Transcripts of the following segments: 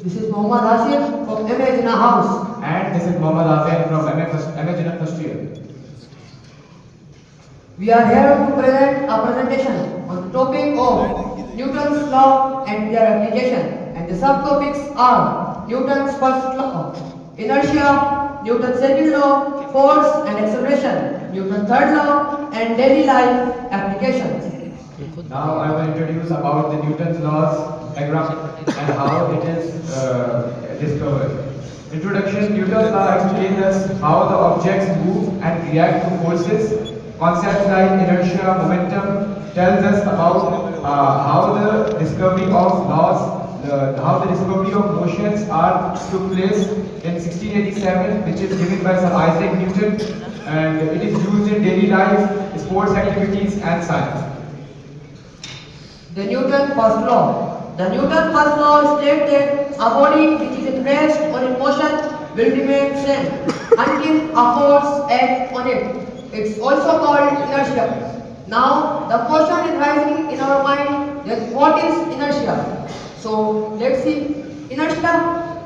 This is Mohammad Asif from MA Jinnah House. And this is Mohammad Azam from MA Jinnah first year. We are here to present a presentation on the topic of Newton's law and their application. And the subtopics are Newton's first law, inertia, Newton's second law, force and acceleration, Newton's third law, and daily life applications. Now I will introduce about the Newton's laws, diagram, and how it is discovered. Introduction: Newton's law explains us how the objects move and react to forces. Concepts like inertia, momentum tells us about how the discovery of how the discovery of motions took place in 1687, which is given by Sir Isaac Newton, and it is used in daily life, sports activities, and science. The Newton first law. The Newton first law states that a body which is at rest or in motion will remain same until a force acts on it. It's also called inertia. Now the question is rising in our mind that what is inertia? So let's see. Inertia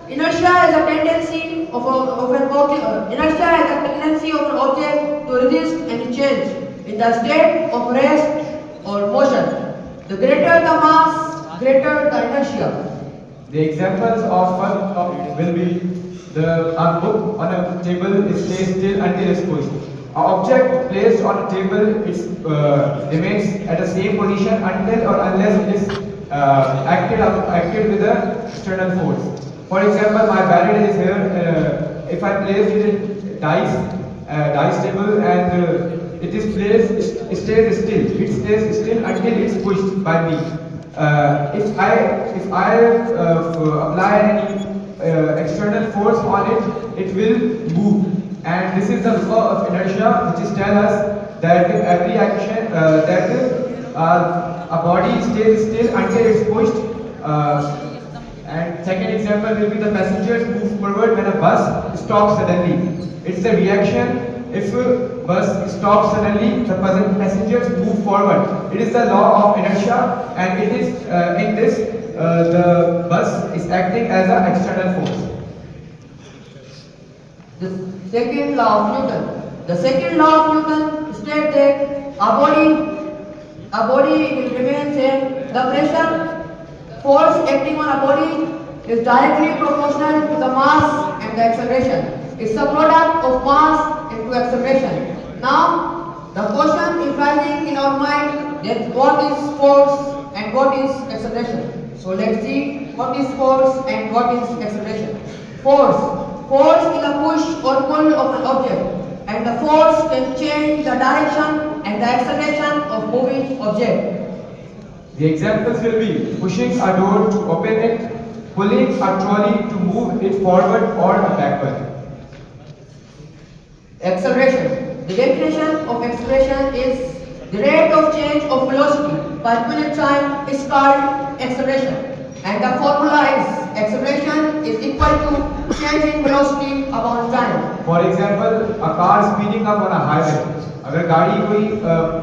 is a tendency of an object. Inertia is a tendency of an object to resist any change in the state of rest or motion. The greater the mass, greater the inertia. The examples of first topic will be a book on a table stays still until it's pushed. An object placed on a table remains at the same position until or unless it is acted with an external force. For example, my barrel is here. If I place it in dice table and it is placed, it stays still. It stays still until it's pushed by me. If I apply any external force on it, it will move. And this is the law of inertia, which is tell us that every action a body stays still until it's pushed. And second example will be the passengers move forward when a bus stops suddenly. It's the reaction. If a bus stops suddenly, the passengers move forward. It is the law of inertia, and it is in this the bus is acting as an external force. The second law of Newton. The second law of Newton states that a body will remain same. The pressure force acting on a body is directly proportional to the mass and the acceleration. It's a product of mass into acceleration. Now, the question is rising in our mind that what is force and what is acceleration. So let's see what is force and what is acceleration. Force is a push or pull of an object, and the force can change the direction and the acceleration of moving object. The examples will be pushing a door to open it, pulling a trolley to move it forward or backward. Acceleration. The definition of acceleration is the rate of change of velocity per unit time is called acceleration. And the formula is acceleration is equal to change in velocity upon time. For example, a car speeding up on a highway. अगर गाड़ी कोई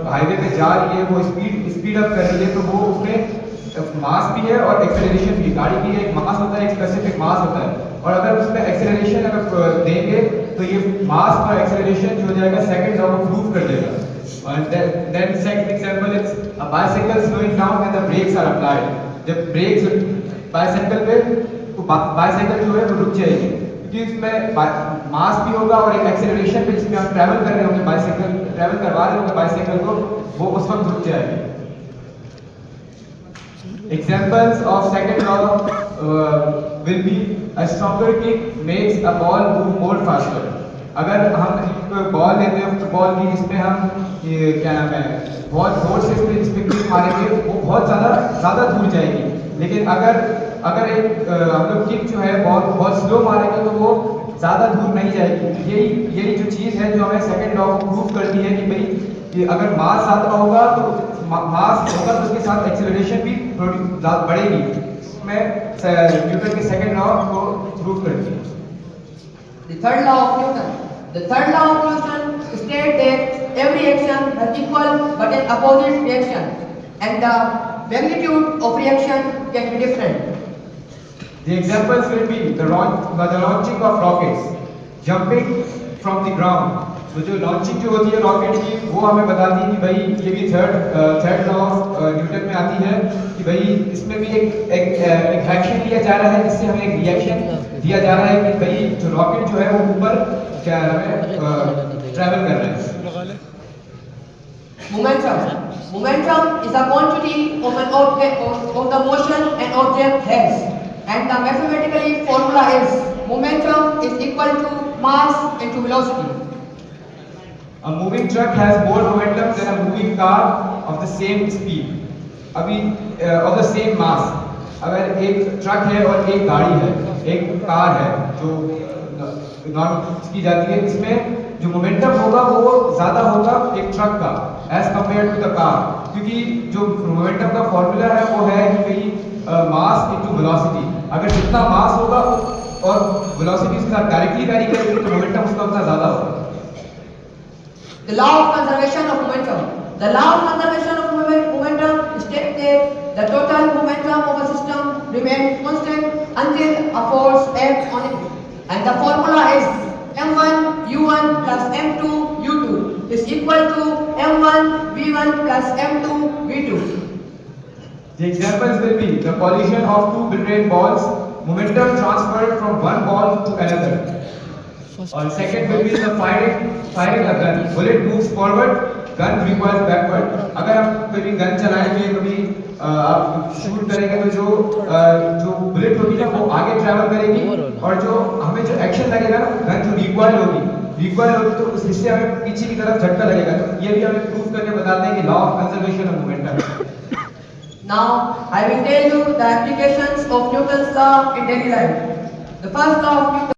highway पे जा रही है, वो speed up कर रही है, तो वो उसमें मास भी है और एक्सेलरेशन भी. गाड़ी की एक मास होता है, एक स्पेसिफिक मास होता है, और अगर उसमें एक्सेलरेशन अगर देंगे तो ये मास पर एक्सेलरेशन जो हो जाएगा सेकंड लॉ को प्रूव कर देगा. And then second example is a bicycle slowing down when the brakes are applied. जब ब्रेक्स बाइसाइकिल पे तो बाइसाइकिल जो है वो रुक जाएगी, क्योंकि इसमें मास भी होगा और एक एक्सेलरेशन पे जिसमें आप ट्रैवल कर रहे होंगे, बाइसाइकिल ट्रैवल करवा रहे होंगे बाइसाइकिल को, वो उस वक्त रुक जाएगी. Examples of second law will be a stronger kick makes a ball move more faster. अगर हम एक बॉल लेते हैं फुटबॉल की, जिसमें हम ये क्या नाम है बहुत जोर से इस पे किक मारेंगे, वो बहुत ज़्यादा दूर जाएगी. लेकिन अगर एक हम लोग किक जो है बहुत स्लो मारेंगे तो वो ज़्यादा दूर नहीं जाएगी. यही जो चीज़ है जो हमें सेकंड लॉ को प्रूव करती है कि भाई कि अगर मास ज़्यादा होगा तो मास होगा तो उसके साथ एक्सेलरेशन भी थोड़ी बढ़ेगी. मैं न्यूटन के सेकंड लॉ को प्रूव करती हूँ. The third law of Newton. The third law of Newton states that every action has equal but an opposite reaction, and the magnitude of reaction can be different. The examples will be the launching of rockets, jumping from the ground. तो जो launching जो होती है rocket की वो हमें बताती है कि भाई ये भी थर्ड लॉ ऑफ न्यूटन में आती है कि भाई इसमें भी एक एक्शन लिया जा रहा है जिससे हमें एक रिएक्शन दिया जा रहा है कि भाई जो रॉकेट जो है वो ऊपर क्या ट्रैवल कर रहा है। Momentum is a quantity of an object of the motion an object has, and the mathematically formula is momentum is equal to mass into velocity. A moving truck has more momentum than a moving car of the same speed. अभी of the same mass. अगर एक truck है और एक गाड़ी है, एक car है जो नॉर्मल की जाती है, इसमें जो मोमेंटम होगा वो ज़्यादा होगा एक ट्रक का as compare to the car, क्योंकि जो मोमेंटम का फॉर्मूला है वो है कि मास इनटू वेलोसिटी। अगर जितना मास होगा और वेलोसिटी उसके साथ डायरेक्टली वैरी करेगी तो मोमेंटम उसका उतना ज़्यादा होगा। The law of conservation of momentum. The law of conservation of momentum states that the total momentum of a system remains constant until a force acts on it. And the formula is m1 u1 plus m2 u2 is equal to m1 v1 plus m2 v2. The examples will be the collision of two billiard balls, momentum transferred from one ball to another. और second will be the firing a gun. Bullet moves forward, gun recoils backward. अगर हम कभी gun चलाएंगे, कभी आप shoot करेंगे तो जो बुलेट होगी ना वो आगे ट्रैवल करेगी और जो हमें जो एक्शन लगेगा ना गन जो रिकॉइल होगी तो उस हिस्से हमें पीछे की तरफ झटका लगेगा। तो ये भी हमें प्रूव करके बताते हैं कि law of conservation of momentum. Now I will tell you the applications of Newton's law in daily life. The first law of Newton